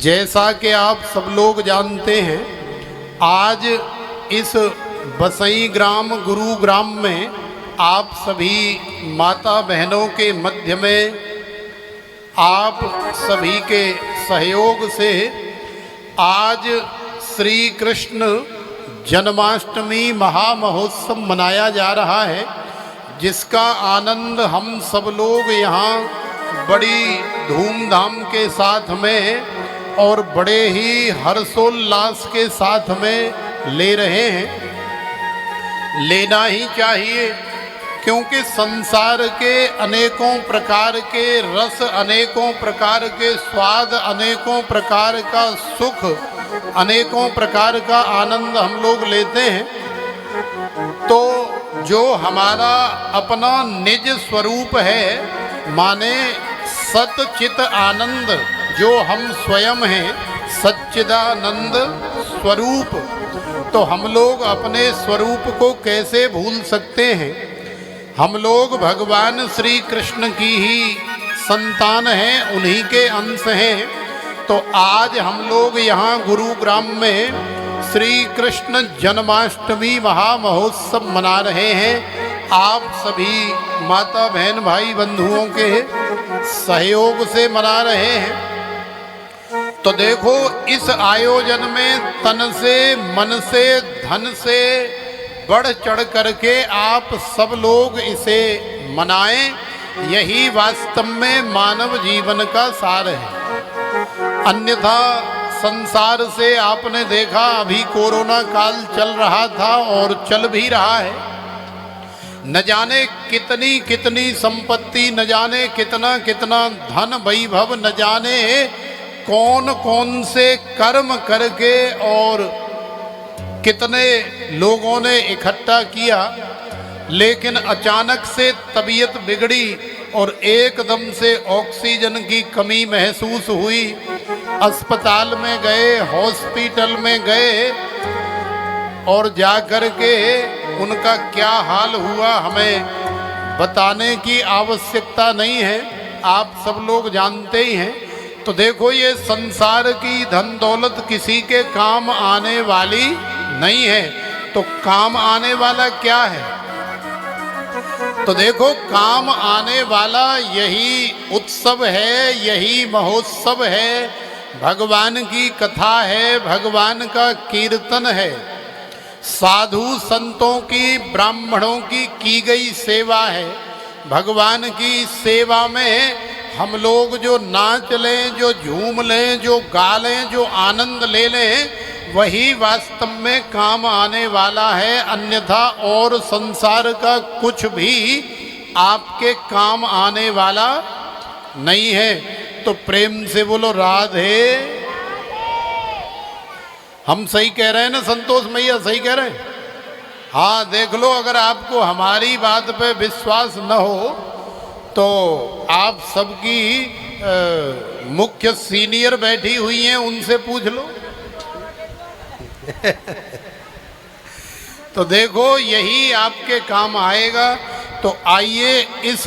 जैसा कि आप सब लोग जानते हैं, आज इस बसई ग्राम गुरुग्राम में आप सभी माता बहनों के मध्य में आप सभी के सहयोग से आज श्री कृष्ण जन्माष्टमी महामहोत्सव मनाया जा रहा है, जिसका आनंद हम सब लोग यहाँ बड़ी धूमधाम के साथ में और बड़े ही हर्षोल्लास के साथ में ले रहे हैं। लेना ही चाहिए, क्योंकि संसार के अनेकों प्रकार के रस, अनेकों प्रकार के स्वाद, अनेकों प्रकार का सुख, अनेकों प्रकार का आनंद हम लोग लेते हैं। तो जो हमारा अपना निज स्वरूप है, माने सच्चित आनंद, जो हम स्वयं हैं, सच्चिदानंद स्वरूप, तो हम लोग अपने स्वरूप को कैसे भूल सकते हैं। हम लोग भगवान श्री कृष्ण की ही संतान हैं, उन्हीं के अंश हैं। तो आज हम लोग यहाँ गुरुग्राम में श्री कृष्ण जन्माष्टमी महामहोत्सव मना रहे हैं। आप सभी माता बहन भाई बंधुओं के सहयोग से मना रहे हैं। तो देखो, इस आयोजन में तन से, मन से, धन से बढ़ चढ़ करके आप सब लोग इसे मनाएं। यही वास्तव में मानव जीवन का सार है। अन्यथा संसार से आपने देखा, अभी कोरोना काल चल रहा था और चल भी रहा है। न जाने कितनी कितनी संपत्ति, न जाने कितना कितना धन वैभव, न जाने कौन कौन से कर्म करके और कितने लोगों ने इकट्ठा किया, लेकिन अचानक से तबीयत बिगड़ी और एकदम से ऑक्सीजन की कमी महसूस हुई। अस्पताल में गए, हॉस्पिटल में गए और जा कर के उनका क्या हाल हुआ हमें बताने की आवश्यकता नहीं है, आप सब लोग जानते ही हैं। तो देखो, ये संसार की धन दौलत किसी के काम आने वाली नहीं है। तो काम आने वाला क्या है? तो देखो, काम आने वाला यही उत्सव है, यही महोत्सव है, भगवान की कथा है, भगवान का कीर्तन है, साधु संतों की, ब्राह्मणों की गई सेवा है। भगवान की सेवा में हम लोग जो नाच लें, जो झूम लें, जो गा लें, जो आनंद ले लें, वही वास्तव में काम आने वाला है। अन्यथा और संसार का कुछ भी आपके काम आने वाला नहीं है। तो प्रेम से बोलो राधे। हम सही कह रहे हैं ना संतोष मैया, सही कह रहे हैं? हाँ, देख लो, अगर आपको हमारी बात पे विश्वास न हो तो आप सबकी मुख्य सीनियर बैठी हुई हैं, उनसे पूछ लो। तो देखो, यही आपके काम आएगा। तो आइए इस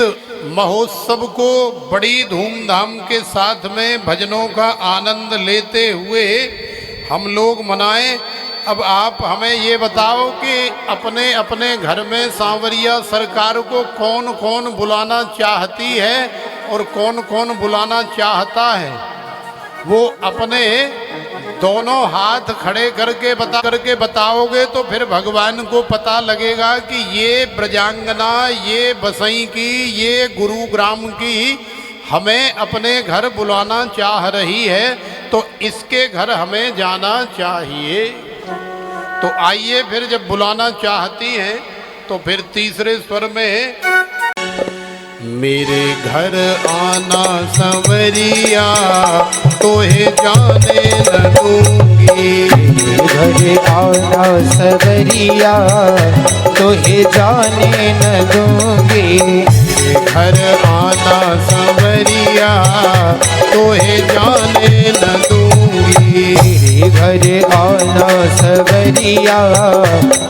महोत्सव को बड़ी धूमधाम के साथ में भजनों का आनंद लेते हुए हम लोग मनाएं। अब आप हमें ये बताओ कि अपने अपने घर में सांवरिया सरकार को कौन कौन बुलाना चाहती है और कौन कौन बुलाना चाहता है। वो अपने दोनों हाथ खड़े करके बताओगे तो फिर भगवान को पता लगेगा कि ये ब्रजांगना, ये बसई की, ये गुरुग्राम की हमें अपने घर बुलाना चाह रही है। तो इसके घर हमें जाना चाहिए। तो आइए फिर, जब बुलाना चाहती हैं तो फिर तीसरे स्वर में मेरे घर आना संवरिया, तोहे जाने न दूंगी। मेरे घर आना संवरिया, तोहे जाने न दूंगी। घर आना संवरिया, तोहे जाने न दूंगी। घर आना संवरिया,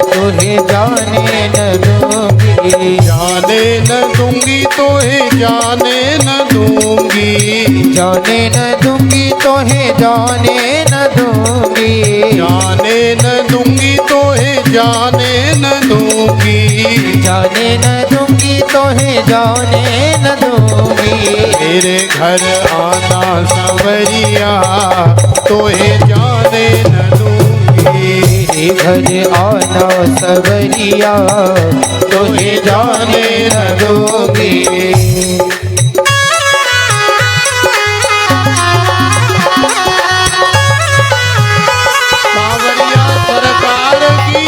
तोहे जाने न दूंगी। जाने न दूंगी, तोहे जाने न दूंगी। जाने न दूंगी, तोहे जाने न दूंगी, जाने न दूंगी तोहे जाने न दूंगी, जाने न दूंगी तोहे जाने न दूंगी। मेरे घर आना संवरिया तोहे जाने न दूंगी, मेरे घर आना सवरिया तोहे जाने न दूंगी। बावरिया सरकार की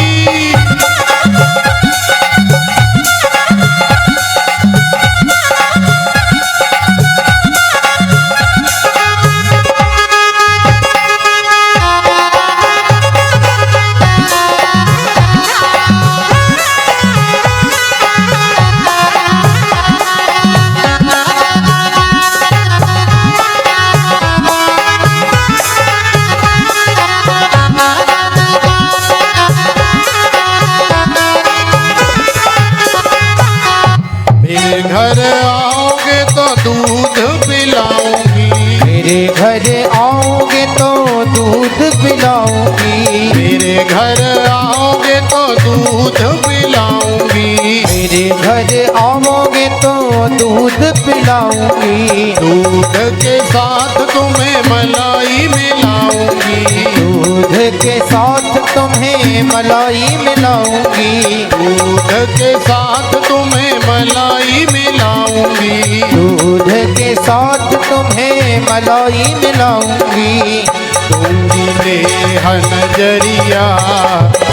घर आओगे तो दूध पिलाऊंगी, मेरे घर आओगे तो दूध पिलाऊंगी, मेरे घर आओगे तो दूध पिलाऊंगी, मेरे घर आओगे तो दूध पिलाऊंगी। दूध के साथ तुम्हें मलाई मिलाऊंगी, दूध के साथ तुम्हें मलाई मिलाऊंगी, दूध के साथ तुम्हें मलाई मिलाऊंगी, दूध के साथ तुम्हें मलाई मिलाऊंगी। दूंगी नेह नजरिया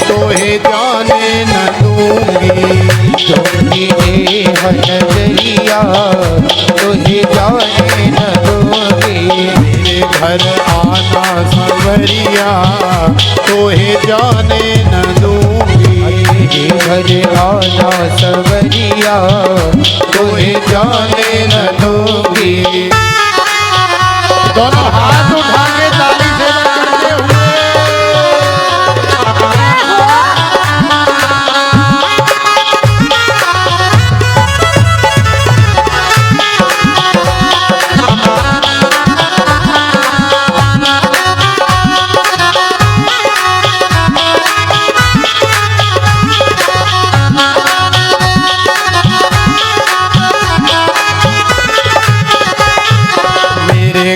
तोहे जाने न दूंगी, दूंगी नेह नजरिया तुझे जाने न दूंगी। मेरे घर आना संवरिया तोहे जाने न दूंगी, मेरे घर आना सवरिया तोहे जाने न दूंगी। दोनों हाथ उठा के ताली से करते हुए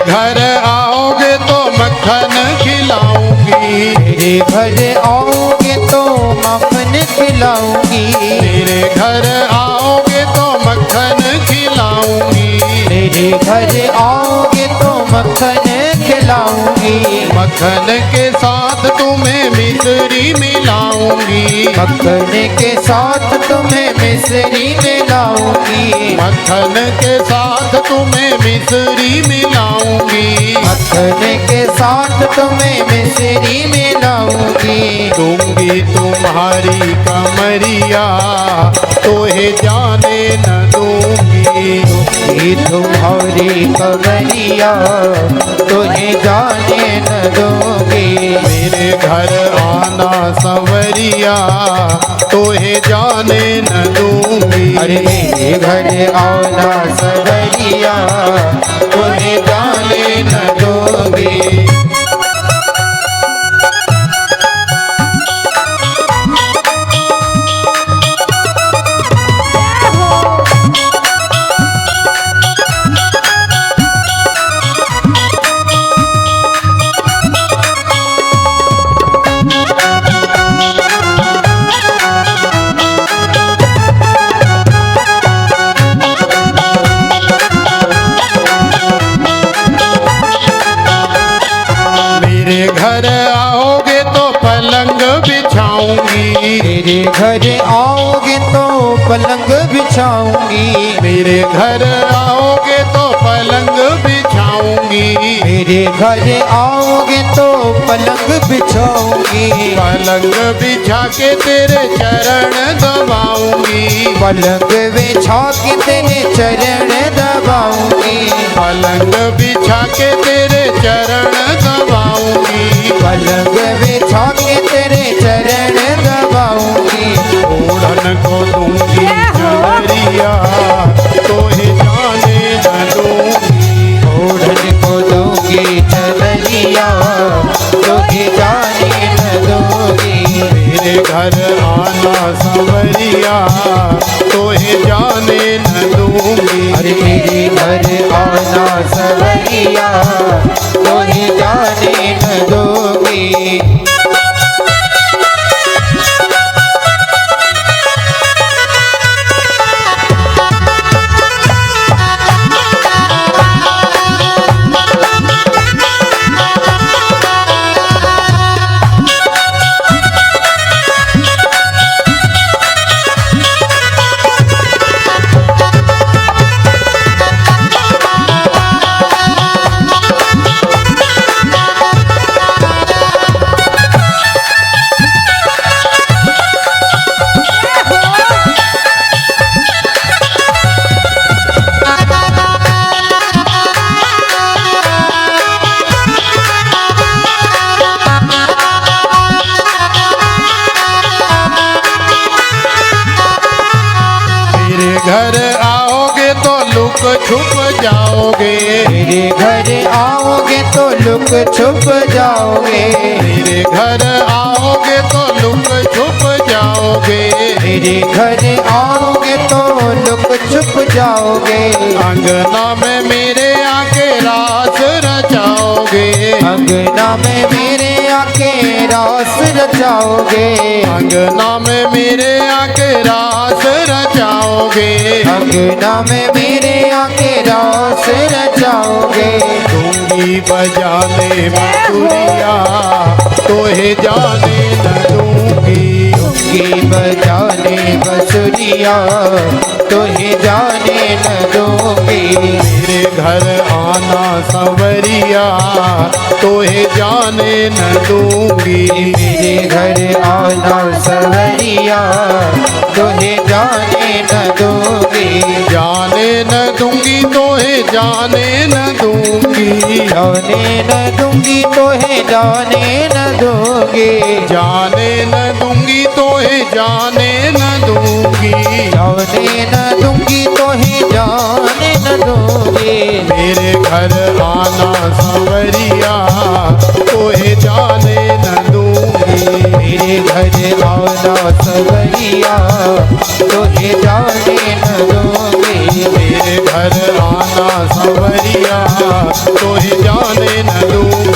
घर आओगे तो मक्खन खिलाऊंगी, मेरे घर आओगे तो मक्खन खिलाऊंगी, मेरे घर आओगे तो मक्खन खिलाऊंगी, मेरे घर आओगे तो मक्खन खिलाऊंगी। मक्खन के साथ तुम्हें मिश्री मिलाऊंगी, मक्खन के साथ तुम्हें मिश्री मिलाऊंगी, मक्खन के साथ तुम्हें मिश्री मिलाऊंगी, मक्खन के साथ तुम्हें मिश्री मिलाऊंगी। दूंगी तुम्हारी कमरिया तोहे जाने न दूंगी, दूंगी तुम्हारी कमरिया तुझे जाने न दूंगी। मेरे घर आना संवरिया तोहे जाने न दूंगी, अरे मेरे घर आना सवरिया तुझे जाने न दूंगी। घर आओगे तो पलंग बिछाऊंगी, मेरे घर आओगे तो पलंग बिछाऊंगी, मेरे घर आओगे तो पलंग बिछाऊंगी, मेरे घर आओगे तो पलंग बिछाऊंगी। पलंग बिछा के तेरे चरण दबाऊंगी, पलंग बिछा के तेरे चरण दबाऊंगी, पलंग बिछा के तेरे चरण दबाऊंगी, पलंग बिछा के तेरे चरण दबाऊंगी। ओढ़न को दूंगी चवरिया तोहे जाने न दूंगी, ओढ़न को दूंगी चवरिया तुझे जाने न दूंगी। मेरे घर आना संवरिया तोहे जाने न दूंगी। अरे मेरे घर आना सवरिया तुझे जाने न दूंगी। घर आओगे तो लुक छुप जाओगे। मेरे घर आओगे तो लुक छुप जाओगे। मेरे घर आओगे तो लुक छुप जाओगे। मेरे घर आओगे तो लुक छुप जाओगे। अंगना में मेरे आके रास रचाओगे। अंगना में मेरे आके रास रचाओगे। अंगना में मेरे आके रास रचाओगे। अंगना में मेरे आके रास रचाओगे। दूंगी बजाने बांसुरिया तोहे जाने न दूंगी। दूंगी बजाने बांसुरिया तुझे जाने न दूंगी। मेरे घर आना संवरिया तोहे जाने न दूंगी। मेरे घर आना सवरिया तुझे जाने न दूंगी। जाने न दूंगी तोहे जाने न दूंगी। जाने न दूंगी तुझे जाने न दूंगी। जाने न दूंगी तोहे जाने न दूंगी। जाने न दूंगी तुझे जाने न दूंगी। मेरे घर आना संवरिया तोहे जाने न दूंगी। मेरे घर आना सवरिया तुझे जाने न दूंगी। मेरे घर आना संवरिया तोहे जाने न दूंगी।